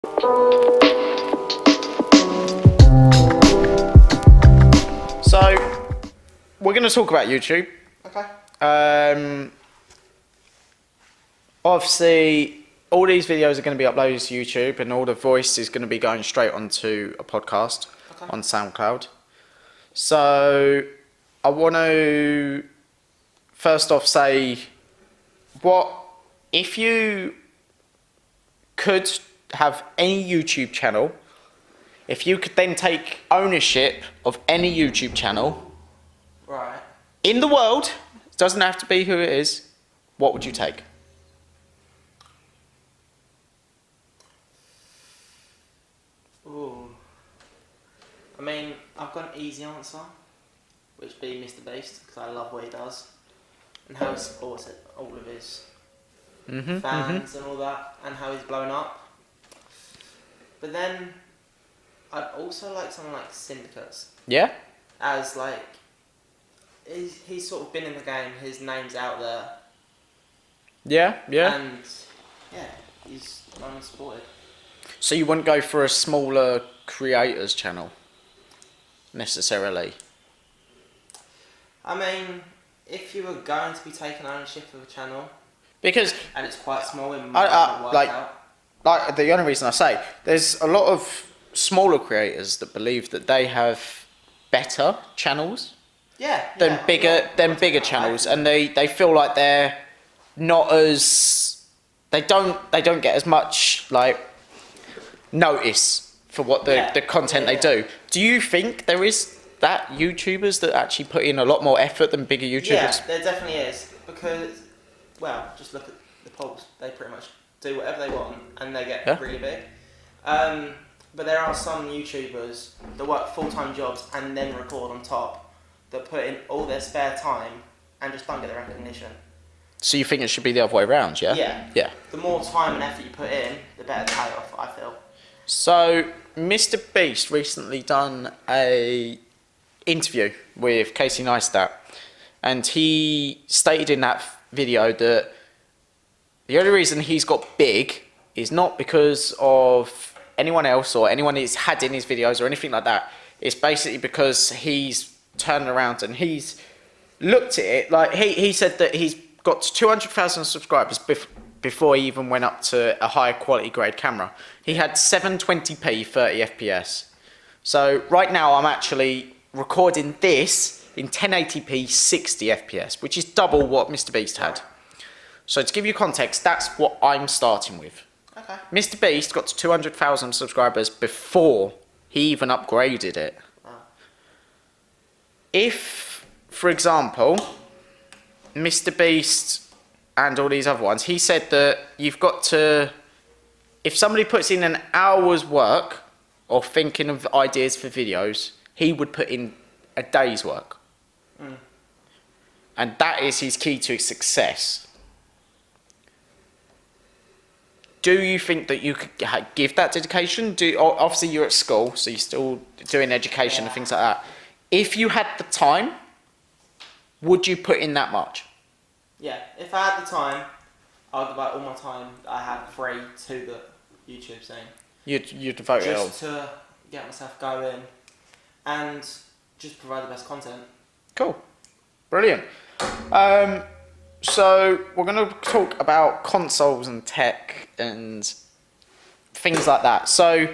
So, we're going to talk about YouTube. Okay. Obviously, all these videos are going to be uploaded to YouTube, and all the voice is going to be going straight onto a podcast on SoundCloud. So, I want to first off say, what if you could have any YouTube channel? If you could then take ownership of any YouTube channel, Right. in the world, it doesn't have to be who it is, what would you take? Ooh. I mean, I've got an easy answer, which would be Mr. Beast, because I love what he does and how he supports it, all of his fans and all that, and how he's blown up. But then, I'd also like someone like Syndicates, Yeah? as like he's sort of been in the game, his name's out there, Yeah, yeah. and yeah, he's unsupported. So you wouldn't go for a smaller creators channel, necessarily? I mean, if you were going to be taking ownership of a channel, Because, and it's quite small, it might not work like- out. like, the only reason I say, there's a lot of smaller creators that believe that they have better channels than bigger channels, and they feel like they're not as, they don't get as much like notice for what the content they do. Do you think there is that YouTubers that actually put in a lot more effort than bigger YouTubers? Yeah, there definitely is, because, well, just look at the polls. They pretty much do whatever they want, and they get really big. But there are some YouTubers that work full-time jobs and then record on top, that put in all their spare time and just don't get the recognition. So you think it should be the other way around, yeah? Yeah. Yeah. The more time and effort you put in, the better the payoff, I feel. So Mr. Beast recently done a interview with Casey Neistat, and he stated in that video that the only reason he's got big is not because of anyone else or anyone he's had in his videos or anything like that. It's basically because he's turned around and he's looked at it. Like he said that he's got 200,000 subscribers before he even went up to a higher quality grade camera. He had 720p 30 FPS. So right now I'm actually recording this in 1080p 60 FPS, which is double what Mr. Beast had. So to give you context, that's what I'm starting with. Okay. Mr. Beast got to 200,000 subscribers before he even upgraded it. Wow. If, for example, Mr. Beast and all these other ones, he said that you've got to, if somebody puts in an hour's work or thinking of ideas for videos, he would put in a day's work. And that is his key to success. Do you think that you could give that dedication? Obviously you're at school, so you're still doing education and things like that. If you had the time, would you put in that much? Yeah, if I had the time, I'd devote all my time that I had free to the YouTube scene. You'd devote it all. Just to get myself going and just provide the best content. Cool. Brilliant. So we're going to talk about consoles and tech and things like that. So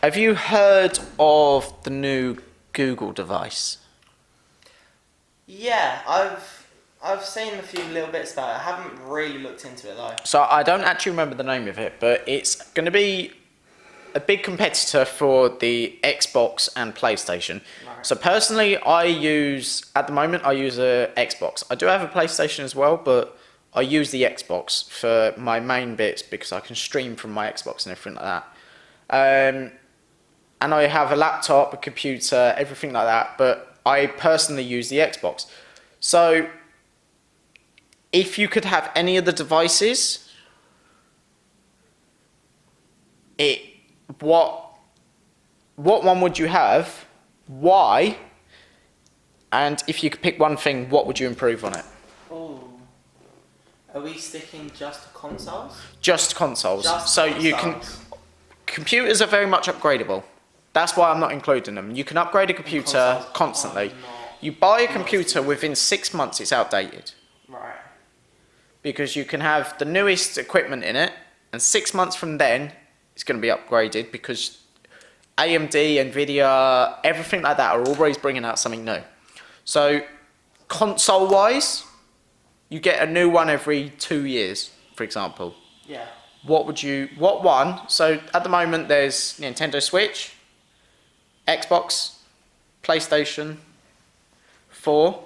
have you heard of the new Google device? Yeah, I've seen a few little bits about it. I haven't really looked into it though. So I don't actually remember the name of it, but it's going to be a big competitor for the Xbox and PlayStation. Right. So personally, at the moment, I use a Xbox. I do have a PlayStation as well, but I use the Xbox for my main bits because I can stream from my Xbox and everything like that. And I have a laptop, a computer, everything like that, but I personally use the Xbox. So if you could have any of the devices, what one would you have? Why? And if you could pick one thing, what would you improve on it? Oh, are we sticking just to consoles? Just consoles. Just so you can, consoles. computers are very much upgradable. That's why I'm not including them. You can upgrade a computer consoles constantly. are not- You buy a not computer as within 6 months, it's outdated. Right. Because you can have the newest equipment in it, and 6 months from then, it's going to be upgraded because AMD, Nvidia, everything like that are always bringing out something new. So, console-wise, you get a new one every 2 years, for example. Yeah. What one? So, at the moment, there's Nintendo Switch, Xbox, PlayStation 4.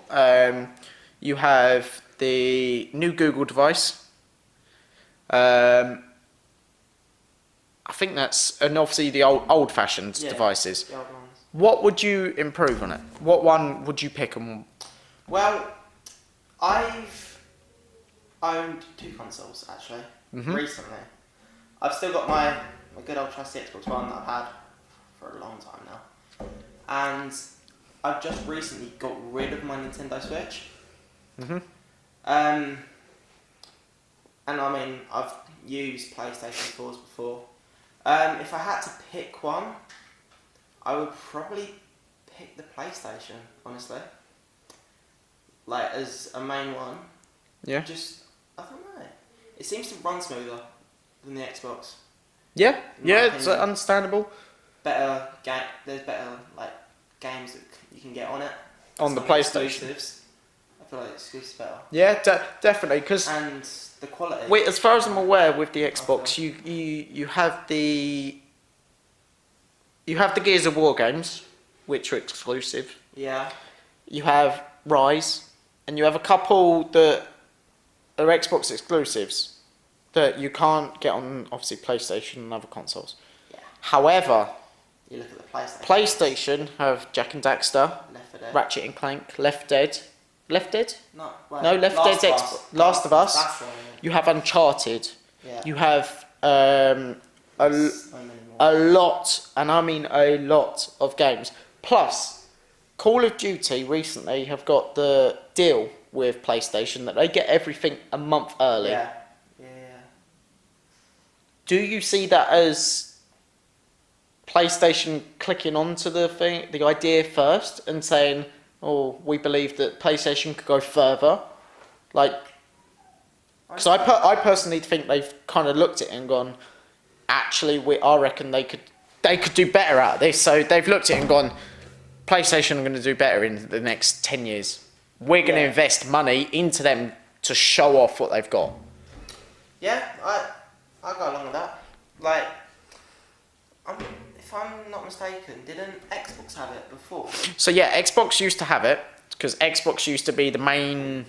You have the new Google device. I think that's, and obviously the old-fashioned devices. The old ones. What would you improve on it? What one would you pick? Well, I've owned 2 consoles actually recently. I've still got my good old trusty Xbox One that I've had for a long time now, and I've just recently got rid of my Nintendo Switch. And I mean, I've used PlayStation 4s before. If I had to pick one, I would probably pick the PlayStation, honestly. Like, as a main one. Yeah. Just, I don't know. It seems to run smoother than the Xbox. Yeah, In my it's opinion. understandable. Better game. There's better like games that you can get on it. On the Some PlayStation. exclusives. I feel like exclusives better. Yeah, definitely. Because And the quality. as far as I'm aware, with the Xbox, you have the Gears of War games, which are exclusive. Yeah. You have Rise, and you have a couple that are Xbox exclusives that you can't get on, obviously, PlayStation and other consoles. Yeah. However, You look at the PlayStation. PlayStation have Jak and Daxter, Left 4 Dead. Ratchet and Clank, Left Dead. Left Dead? No, wait, No, Left Last Dead's of Us. Last of Us. That's one. You have Uncharted. Yeah. You have So many more. a lot, and I mean a lot of games. Plus, Call of Duty recently have got the deal with PlayStation that they get everything a month early. Yeah. Do you see that as PlayStation clicking onto the idea first and saying, "Oh, we believe that PlayStation could go further"? Like, because I personally think they've kind of looked at it and gone, actually, I reckon they could do better out of this. So they've looked at it and gone, PlayStation are going to do better in the next 10 years. We're going to invest money into them to show off what they've got. Yeah, I go along with that. Like, if I'm not mistaken, didn't Xbox have it before? So yeah, Xbox used to have it because Xbox used to be the main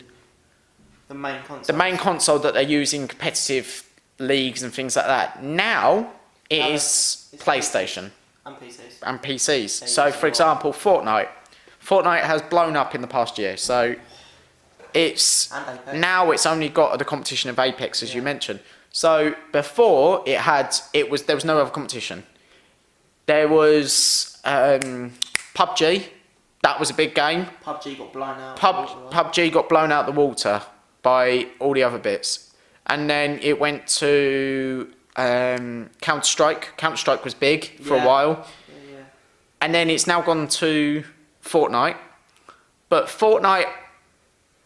The main console. that they use in competitive leagues and things like that. Now it is it's PlayStation And PCs. and PCs. They So use for a lot. example, Fortnite has blown up in the past year. So it's And Apex. now it's only got the competition of Apex, as you Yeah. mentioned. So before there was no other competition. There was PUBG. That was a big game. PUBG got blown out. PUBG got blown out the water by all the other bits, and then it went to Counter-Strike. Counter-Strike was big for a Yeah. while, Yeah. and then it's now gone to Fortnite. But Fortnite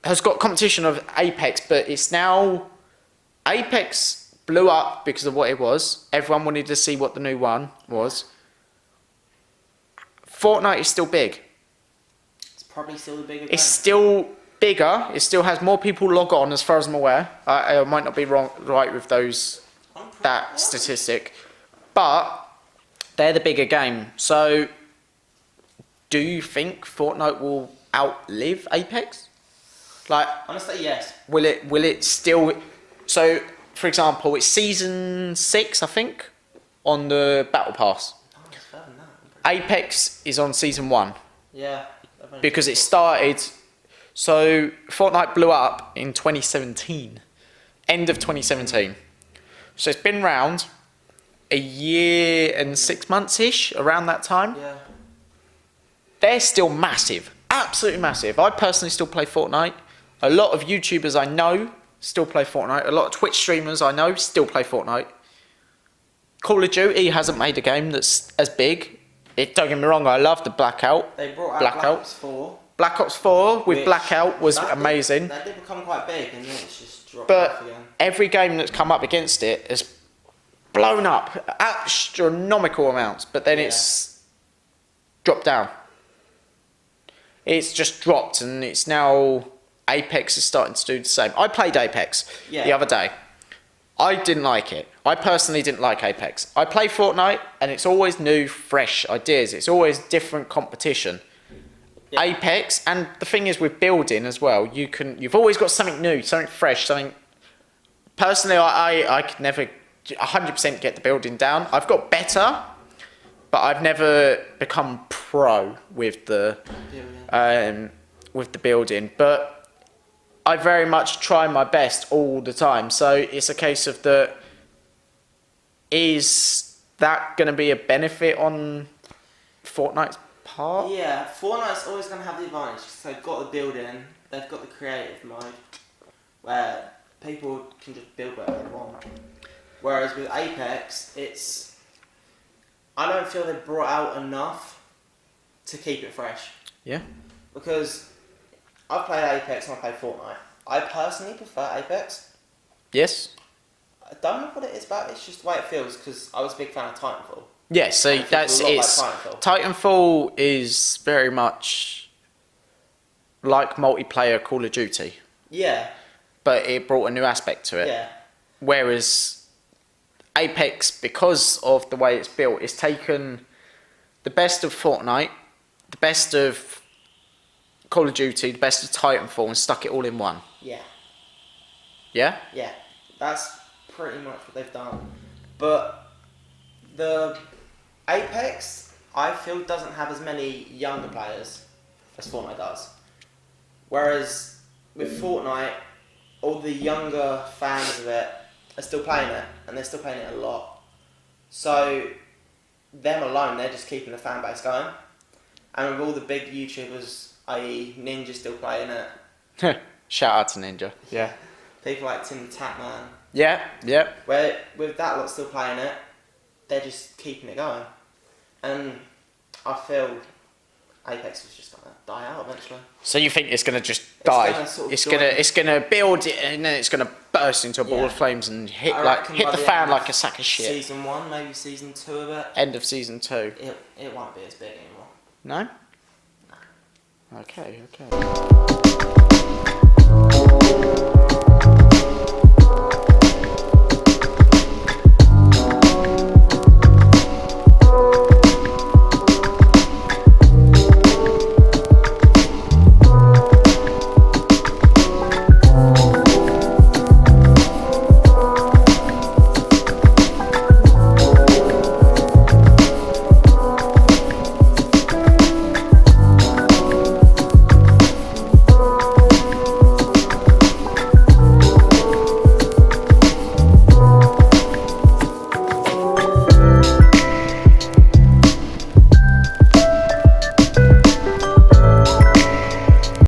has got competition of Apex, but it's now Apex blew up because of what it was. Everyone wanted to see what the new one was. Fortnite is still big. It's probably still the bigger It's game. still bigger. It still has more people log on, as far as I'm aware. I might not be right with that statistic, but they're the bigger game. So, do you think Fortnite will outlive Apex? Like, Honestly, yes. will it still? So, for example, it's season 6, I think, on the Battle Pass. Oh, it's further than that. I'm pretty Apex is on season 1. Yeah. I've only Because it just- started. So Fortnite blew up in 2017, end of 2017. So it's been around a year and 6 months ish, around that time. Yeah. They're still massive, absolutely massive. I personally still play Fortnite. A lot of YouTubers I know still play Fortnite. A lot of Twitch streamers I know still play Fortnite. Call of Duty hasn't made a game that's as big. Don't get me wrong, I love the Blackout. They brought out Blackout. Black Ops 4. Black Ops 4 with Which- Blackout was that amazing. That did become quite big, and then it's just dropped But off again. every game that's come up against it has blown up astronomical amounts, but then Yeah. it's dropped down. It's just dropped, and it's now Apex is starting to do the same. I played Apex Yeah. the other day. I didn't like it. I personally didn't like Apex. I play Fortnite, and it's always new, fresh ideas. It's always different competition. Yeah. Apex, and the thing is with building as well, you've always got something new, something fresh, something. Personally, I could never 100% get the building down. I've got better, but I've never become pro with the building. But I very much try my best all the time. So it's a case of is that going to be a benefit on Fortnite's part? Yeah, Fortnite's always going to have the advantage because they've got the building, they've got the creative mode, where people can just build whatever they want. Whereas with Apex, I don't feel they've brought out enough to keep it fresh. Yeah. Because I've played Apex and I played Fortnite. I personally prefer Apex. Yes. I don't know what it is about it, it's just the way it feels because I was a big fan of Titanfall. Yeah, see, I feel that's a lot it's like Titanfall. Titanfall is very much like multiplayer Call of Duty, Yeah, but it brought a new aspect to it. yeah, Whereas Apex, because of the way it's built, it's taken the best of Fortnite, the best of Call of Duty, the best of Titanfall, and stuck it all in one. yeah. Yeah? Yeah, that's pretty much what they've done. But the Apex, I feel, doesn't have as many younger players as Fortnite does. Whereas with Fortnite, all the younger fans of it are still playing it, and they're still playing it a lot. So them alone, they're just keeping the fan base going. And with all the big YouTubers, i.e. Ninja still playing it, Shout out to Ninja. Yeah. people like Tim the Tatman, Yeah, yeah. where with that lot still playing it, they're just keeping it going. And I feel Apex is just gonna die out eventually. So you think it's gonna just die? gonna sort of It's gonna build it, and then it's gonna burst into a ball Yeah. of flames and hit I like reckon hit by the the fan end like of a sack of shit. Season 1, maybe Season 2 of it, End of season 2. it won't be as big anymore. No? Okay, okay.